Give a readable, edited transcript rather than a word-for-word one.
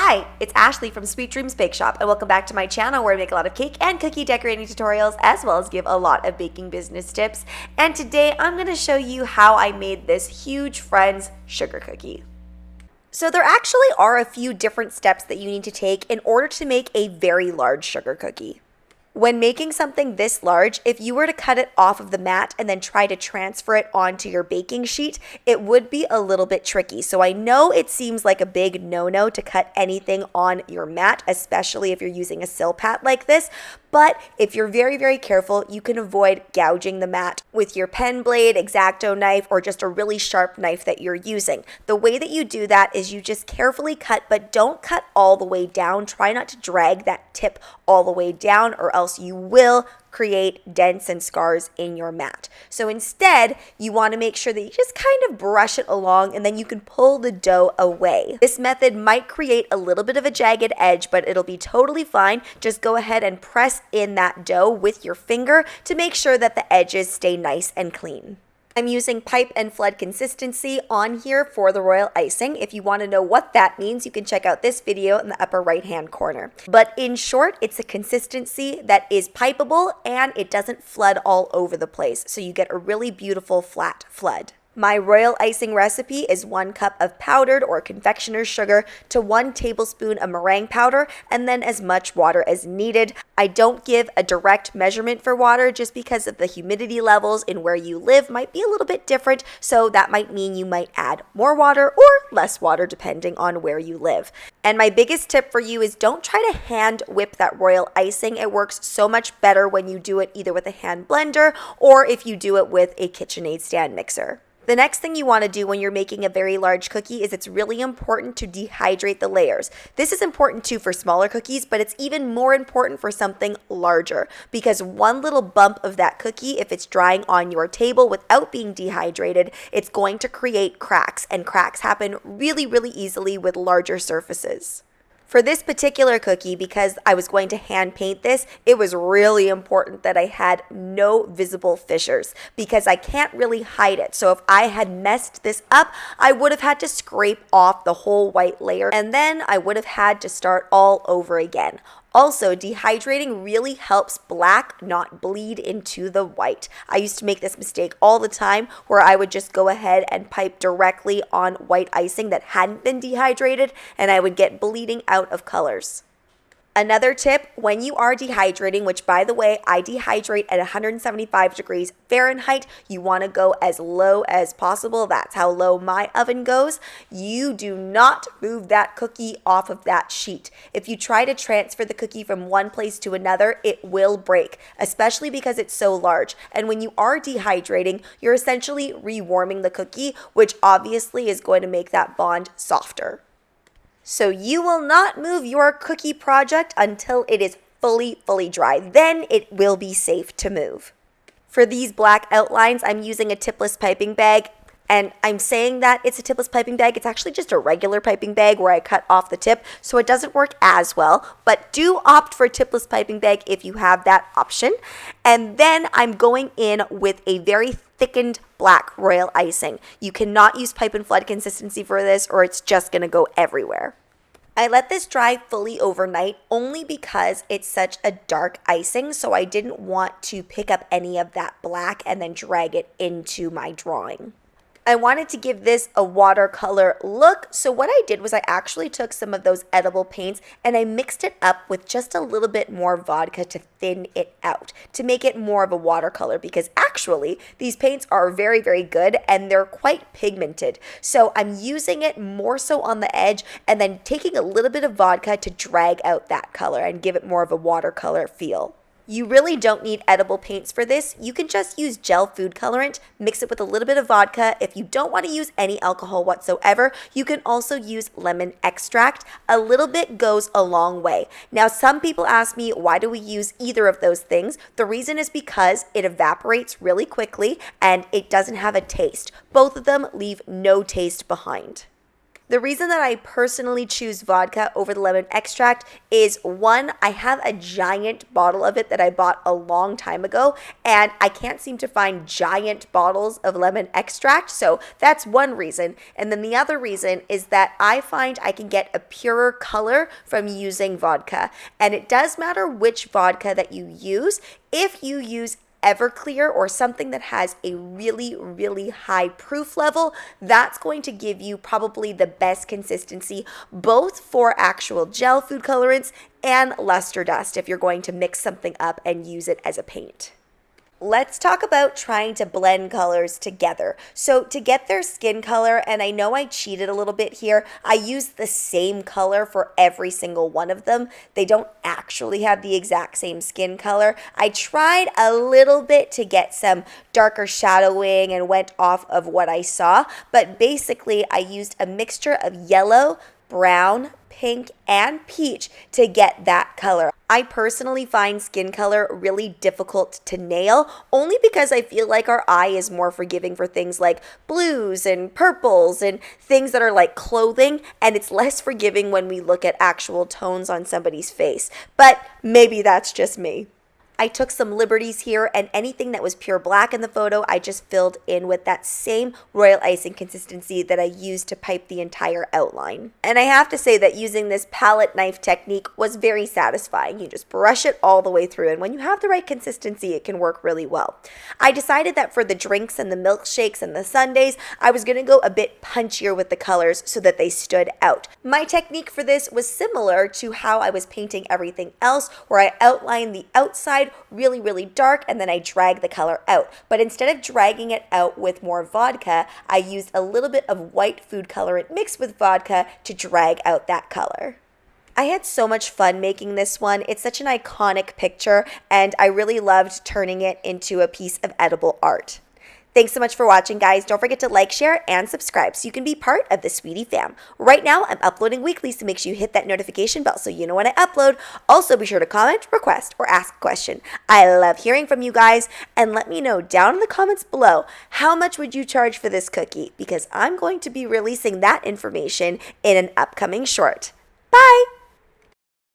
Hi, it's Ashley from Sweet Dreams Bake Shop, and welcome back to my channel where I make a lot of cake and cookie decorating tutorials as well as give a lot of baking business tips. And today I'm going to show you how I made this huge Friends sugar cookie. So there actually are a few different steps that you need to take in order to make a very large sugar cookie. When making something this large, if you were to cut it off of the mat and then try to transfer it onto your baking sheet, it would be a little bit tricky. So I know it seems like a big no-no to cut anything on your mat, especially if you're using a Silpat like this. But if you're very, very careful, you can avoid gouging the mat with your pen blade, X-Acto knife, or just a really sharp knife that you're using. The way that you do that is you just carefully cut, but don't cut all the way down. Try not to drag that tip all the way down, or else you will create dents and scars in your mat. So instead, you want to make sure that you just kind of brush it along and then you can pull the dough away. This method might create a little bit of a jagged edge, but it'll be totally fine. Just go ahead and press in that dough with your finger to make sure that the edges stay nice and clean. I'm using pipe and flood consistency on here for the royal icing. If you want to know what that means, you can check out this video in the upper right hand corner. But in short, it's a consistency that is pipeable and it doesn't flood all over the place. So you get a really beautiful flat flood. My royal icing recipe is 1 cup of powdered or confectioner's sugar to 1 tablespoon of meringue powder and then as much water as needed. I don't give a direct measurement for water just because of the humidity levels in where you live might be a little bit different, so that might mean you might add more water or less water depending on where you live. And my biggest tip for you is don't try to hand whip that royal icing. It works so much better when you do it either with a hand blender or if you do it with a KitchenAid stand mixer. The next thing you want to do when you're making a very large cookie is it's really important to dehydrate the layers. This is important too for smaller cookies, but it's even more important for something larger because one little bump of that cookie, if it's drying on your table without being dehydrated, it's going to create cracks, and cracks happen really, really easily with larger surfaces. For this particular cookie, because I was going to hand paint this, it was really important that I had no visible fissures because I can't really hide it. So if I had messed this up, I would have had to scrape off the whole white layer and then I would have had to start all over again. Also, dehydrating really helps black not bleed into the white. I used to make this mistake all the time where I would just go ahead and pipe directly on white icing that hadn't been dehydrated and I would get bleeding out of colors. Another tip, when you are dehydrating, which by the way, I dehydrate at 175 degrees Fahrenheit, you want to go as low as possible. That's how low my oven goes. You do not move that cookie off of that sheet. If you try to transfer the cookie from one place to another, it will break, especially because it's so large. And when you are dehydrating, you're essentially rewarming the cookie, which obviously is going to make that bond softer. So you will not move your cookie project until it is fully dry. Then it will be safe to move. For these black outlines, I'm using a tipless piping bag. And I'm saying that it's a tipless piping bag. It's actually just a regular piping bag where I cut off the tip, so it doesn't work as well. But do opt for a tipless piping bag if you have that option. And then I'm going in with a very thickened black royal icing. You cannot use pipe and flood consistency for this or it's just going to go everywhere. I let this dry fully overnight only because it's such a dark icing, so I didn't want to pick up any of that black and then drag it into my drawing. I wanted to give this a watercolor look, so what I did was I actually took some of those edible paints and I mixed it up with just a little bit more vodka to thin it out, to make it more of a watercolor, because actually these paints are very, very good and they're quite pigmented. So I'm using it more so on the edge and then taking a little bit of vodka to drag out that color and give it more of a watercolor feel. You really don't need edible paints for this. You can just use gel food colorant, mix it with a little bit of vodka. If you don't want to use any alcohol whatsoever, you can also use lemon extract. A little bit goes a long way. Now, some people ask me, why do we use either of those things? The reason is because it evaporates really quickly and it doesn't have a taste. Both of them leave no taste behind. The reason that I personally choose vodka over the lemon extract is one, I have a giant bottle of it that I bought a long time ago, and I can't seem to find giant bottles of lemon extract, so that's one reason. And then the other reason is that I find I can get a purer color from using vodka. And it does matter which vodka that you use. If you use Everclear or something that has a really, really high proof level, that's going to give you probably the best consistency, both for actual gel food colorants and luster dust if you're going to mix something up and use it as a paint. Let's talk about trying to blend colors together. So to get their skin color, and I know I cheated a little bit here, I used the same color for every single one of them. They don't actually have the exact same skin color. I tried a little bit to get some darker shadowing and went off of what I saw, but basically I used a mixture of yellow, brown, pink, and peach to get that color. I personally find skin color really difficult to nail, only because I feel like our eye is more forgiving for things like blues and purples and things that are like clothing, and it's less forgiving when we look at actual tones on somebody's face. But maybe that's just me. I took some liberties here, and anything that was pure black in the photo, I just filled in with that same royal icing consistency that I used to pipe the entire outline. And I have to say that using this palette knife technique was very satisfying. You just brush it all the way through, and when you have the right consistency, it can work really well. I decided that for the drinks and the milkshakes and the sundaes, I was going to go a bit punchier with the colors so that they stood out. My technique for this was similar to how I was painting everything else, where I outlined the outside really, really dark, and then I drag the color out. But instead of dragging it out with more vodka, I used a little bit of white food colorant mixed with vodka to drag out that color. I had so much fun making this one. It's such an iconic picture, and I really loved turning it into a piece of edible art. Thanks so much for watching, guys. Don't forget to like, share, and subscribe so you can be part of the Sweetie fam. Right now, I'm uploading weekly, so make sure you hit that notification bell so you know when I upload. Also, be sure to comment, request, or ask a question. I love hearing from you guys, and let me know down in the comments below, how much would you charge for this cookie? Because I'm going to be releasing that information in an upcoming short. Bye!